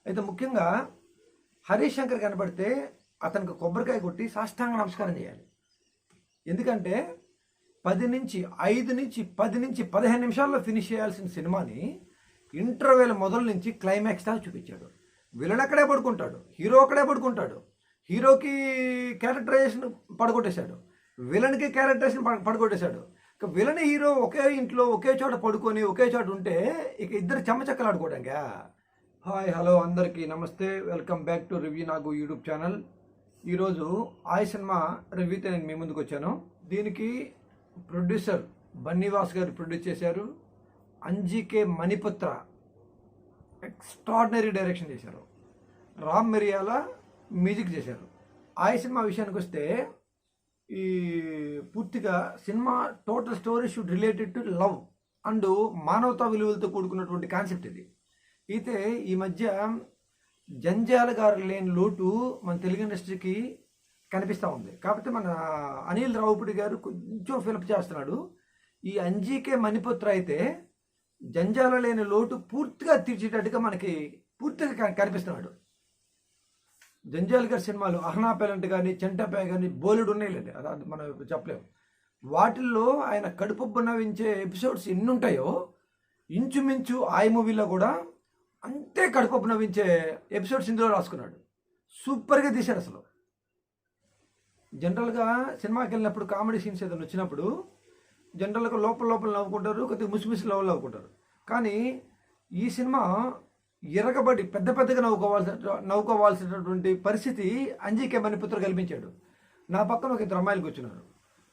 అయితే ముఖ్యంగా హరీష్ శంకర్ కనబడితే అతనికి కొబ్బరికాయ కొట్టి సాష్టాంగ నమస్కారం చేయాలి. ఎందుకంటే 10 నుంచి 15 నిమిషాల్లో ఫినిష్ చేయాల్సిన సినిమాని ఇంటర్వెల్ మొదలు నుంచి క్లైమాక్స్ దాకా చూపించాడు. విలన్ అక్కడే పడుకుంటాడు, హీరో అక్కడే పడుకుంటాడు. హీరోకి క్యారెక్టరైజేషన్ పడగొట్టేశాడు, విలన్కి క్యారెక్టరైజేషన్ పడగొట్టేశాడు. ఇక విలన్ హీరో ఒకే ఇంట్లో ఒకే చోట పడుకొని ఒకే చోట ఉంటే ఇక ఇద్దరు చెమ్మచక్కలు ఆడుకోవడానికి. హాయ్ హలో అందరికీ నమస్తే, welcome back to review Nagu YouTube channel. ఈరోజు ఆయ్ సినిమా రివ్యూతో నేను మీ ముందుకు వచ్చాను. దీనికి ప్రొడ్యూసర్ బన్నీవాస్ గారు ప్రొడ్యూస్ చేశారు. అంజికే మణిపుత్ర ఎక్స్ట్రాడినరీ డైరెక్షన్ చేశారు. రామ్ మిరియాల మ్యూజిక్ చేశారు. ఆయ్ సినిమా విషయానికి వస్తే ఈ పూర్తిగా cinema total story should related to love and మానవతా విలువలతో కూడుకున్నటువంటి కాన్సెప్ట్ ఇది. అయితే ఈ మధ్య జంజాల గారు లేని లోటు మన తెలుగు ఇండస్ట్రీకి కనిపిస్తూ ఉంది. కాకపోతే మన అనిల్ రావుపూడి గారు కొంచెం ఫిలప్ చేస్తున్నాడు. ఈ అంజికే మణిపుత్ర అయితే జంజాల లేని లోటు పూర్తిగా తీర్చేటట్టుగా మనకి పూర్తిగా కనిపిస్తున్నాడు. జంజాల్ గారి సినిమాలు అహనా పేలంట్ కానీ చెంటపే కానీ బోలెడు ఉన్నాయిలేండి, అది మనం చెప్పలేము. వాటిల్లో ఆయన కడుపు నవ్వించే ఎపిసోడ్స్ ఎన్ని ఉంటాయో ఇంచుమించు ఆయ్ మూవీలో కూడా అంతే కడుపు నవ్వించే ఎపిసోడ్స్ ఇందులో రాసుకున్నాడు. సూపర్గా తీశాడు అసలు. జనరల్గా సినిమాకి వెళ్ళినప్పుడు కామెడీ సీన్స్ ఏదైనా వచ్చినప్పుడు జనరల్గా లోపల నవ్వుకుంటారు, కొద్దిగా ముసిముసి లెవెల్ నవ్వుకుంటారు. కానీ ఈ సినిమా ఎరగబడి పెద్దగా నవ్వుకోవాల్సినటువంటి పరిస్థితి అంజికే మణిపుత్ర కల్పించాడు. నా పక్కన ఒక ఇద్దరు అమ్మాయిలు కూర్చున్నారు.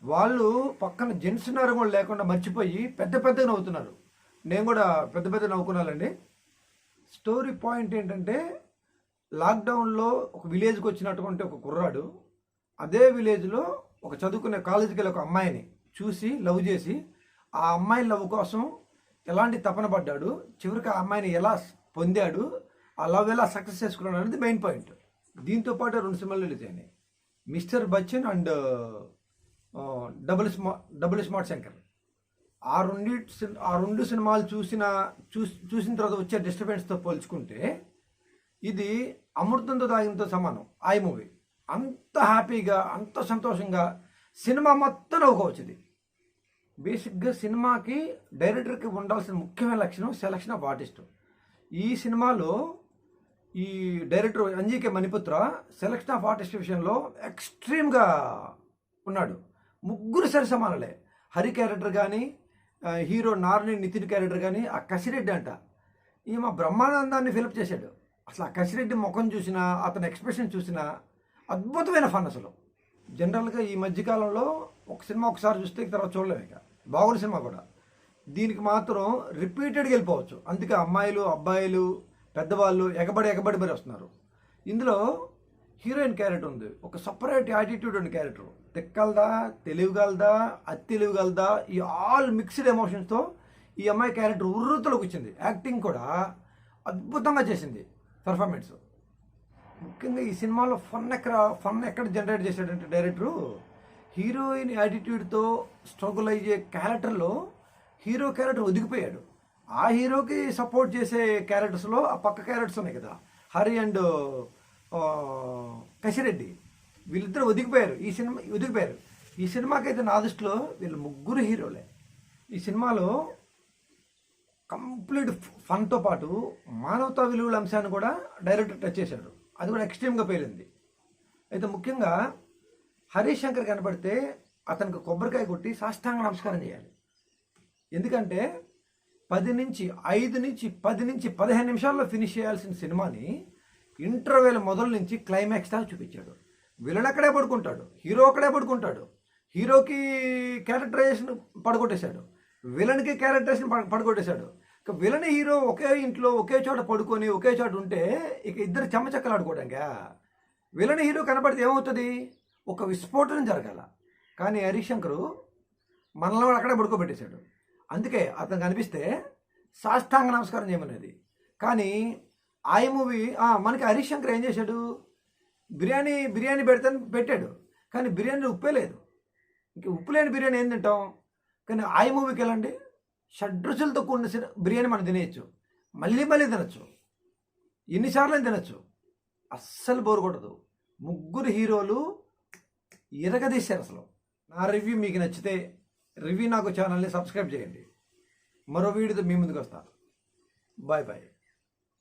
వాళ్ళు పక్కన జెంట్స్ ఉన్నారు కూడా లేకుండా మర్చిపోయి పెద్దగా నవ్వుతున్నారు. నేను కూడా పెద్ద నవ్వుకున్నానండి. స్టోరీ పాయింట్ ఏంటంటే, లాక్డౌన్లో ఒక విలేజ్కి వచ్చినటువంటి ఒక కుర్రాడు అదే విలేజ్లో ఒక చదువుకునే కాలేజీకి వెళ్ళి ఒక అమ్మాయిని చూసి లవ్ చేసి ఆ అమ్మాయి లవ్ కోసం ఎలాంటి తపన పడ్డాడు, చివరికి ఆ అమ్మాయిని ఎలా పొందాడు, ఆ లవ్ ఎలా సక్సెస్ చేసుకున్నాడు అనేది మెయిన్ పాయింట్. దీంతో పాటు 2 సినిమాలు రిలీజ్ అయినాయి, mister Bachchan and double smart Shankar. ఆ రెండు సినిమాలు చూసిన తర్వాత వచ్చే డిస్టర్బెన్స్తో పోల్చుకుంటే ఇది అమృతంతో తాగినతో సమానం. ఆయ్ మూవీ అంత హ్యాపీగా అంత సంతోషంగా సినిమా మొత్తం నవ్వుకోవచ్చు. బేసిక్గా సినిమాకి డైరెక్టర్కి ఉండాల్సిన ముఖ్యమైన లక్షణం సెలక్షన్ ఆఫ్ ఆర్టిస్ట్. ఈ సినిమాలో ఈ డైరెక్టర్ అంజికే మణిపుత్ర సెలక్షన్ ఆఫ్ ఆర్టిస్ట్ విషయంలో ఎక్స్ట్రీమ్గా ఉన్నాడు. ముగ్గురు సరి సమానలే. హరి క్యారెక్టర్ కానీ, హీరో నార్ని నితిన్ క్యారెక్టర్ కానీ, ఆ కసిరెడ్డి అంట ఈమె బ్రహ్మానందాన్ని ఫిలప్ చేశాడు. అసలు ఆ కసిరెడ్డి ముఖం చూసినా, అతని ఎక్స్ప్రెషన్ చూసినా అద్భుతమైన ఫన్ అసలు. జనరల్గా ఈ మధ్యకాలంలో ఒక సినిమా ఒకసారి చూస్తే తర్వాత చూడలేము. ఇక బాగున్న సినిమా కూడా దీనికి మాత్రం రిపీటెడ్గా వెళ్ళిపోవచ్చు. అందుకే అమ్మాయిలు అబ్బాయిలు పెద్దవాళ్ళు ఎగబడి మరి వస్తున్నారు. ఇందులో హీరోయిన్ క్యారెక్టర్ ఉంది, ఒక సపరేట్ యాటిట్యూడ్ ఉన్న క్యారెక్టర్. తిక్కలదా, తెలివిగలదా, అతి తెలివిగలదా, ఈ ఆల్ మిక్స్డ్ ఎమోషన్స్తో ఈ అమ్మాయి క్యారెక్టర్ ఉర్రుతలోకి వచ్చింది. యాక్టింగ్ కూడా అద్భుతంగా చేసింది, పర్ఫార్మెన్స్. ముఖ్యంగా ఈ సినిమాలో ఫన్ ఎక్కడ జనరేట్ చేశాడంటే డైరెక్టరు హీరోయిన్ యాటిట్యూడ్తో స్ట్రగుల్ అయ్యే క్యారెక్టర్లో హీరో క్యారెక్టర్ ఒదిగిపోయాడు. ఆ హీరోకి సపోర్ట్ చేసే క్యారెక్టర్స్లో ఆ పక్క క్యారెక్టర్స్ ఉన్నాయి కదా, హరి అండ్ కసిరెడ్డి, వీళ్ళిద్దరు ఒదిగిపోయారు. ఈ సినిమాకైతే నా దృష్టిలో వీళ్ళు ముగ్గురు హీరోలే. ఈ సినిమాలో కంప్లీట్ ఫన్తో పాటు మానవతా విలువల అంశాన్ని కూడా డైరెక్టర్ టచ్ చేశాడు. అది కూడా ఎక్స్ట్రీమ్గా పేలింది. అయితే ముఖ్యంగా హరీష్ శంకర్ కనబడితే అతనికి కొబ్బరికాయ కొట్టి సాష్టాంగ నమస్కారం చేయాలి. ఎందుకంటే 10 నుంచి 15 నిమిషాల్లో ఫినిష్ చేయాల్సిన సినిమాని ఇంటర్వెల్ మొదలు నుంచి క్లైమాక్స్ దాకా చూపించాడు. విలన్ అక్కడే పడుకుంటాడు, హీరో అక్కడే పడుకుంటాడు. హీరోకి క్యారెక్టరైజేషన్ పడగొట్టేశాడు, విలన్కి క్యారెక్టరైజేషన్ పడగొట్టేశాడు. ఇక విలన్ హీరో ఒకే ఇంట్లో ఒకే చోట పడుకొని ఒకే చోట ఉంటే ఇక ఇద్దరు చెమ్మచక్కలు ఆడుకోవడానికి. విలన్ హీరో కనబడితే ఏమవుతుంది, ఒక విస్ఫోటనం జరగాల. కానీ హరీష్ శంకరు మనలో అక్కడే పడుకోబెట్టేశాడు. అందుకే అతను కనిపిస్తే సాష్టాంగ నమస్కారం చేయమనేది. కానీ ఆయ్ మూవీ మనకి హరీష్ శంకర్ ఏం చేశాడు, బిర్యానీ పెట్టాడు, కానీ బిర్యానీలో ఉప్పే లేదు. ఇంక ఉప్పు లేని బిర్యానీ ఏం తింటాం. కానీ ఆయ్ మూవీకి వెళ్ళండి, షడ్రుచులతో కూడిన బిర్యానీ మనం తినేయచ్చు, మళ్ళీ తినచ్చు. ఎన్నిసార్లు అని తినచ్చు, అస్సలు బోర్ కొట్టదు. ముగ్గురు హీరోలు ఇరగదీశారు అసలు. నా రివ్యూ మీకు నచ్చితే రివ్యూ నాకు ఛానల్ని సబ్స్క్రైబ్ చేయండి. మరో వీడియోతో మీ ముందుకు వస్తాను. Bye bye.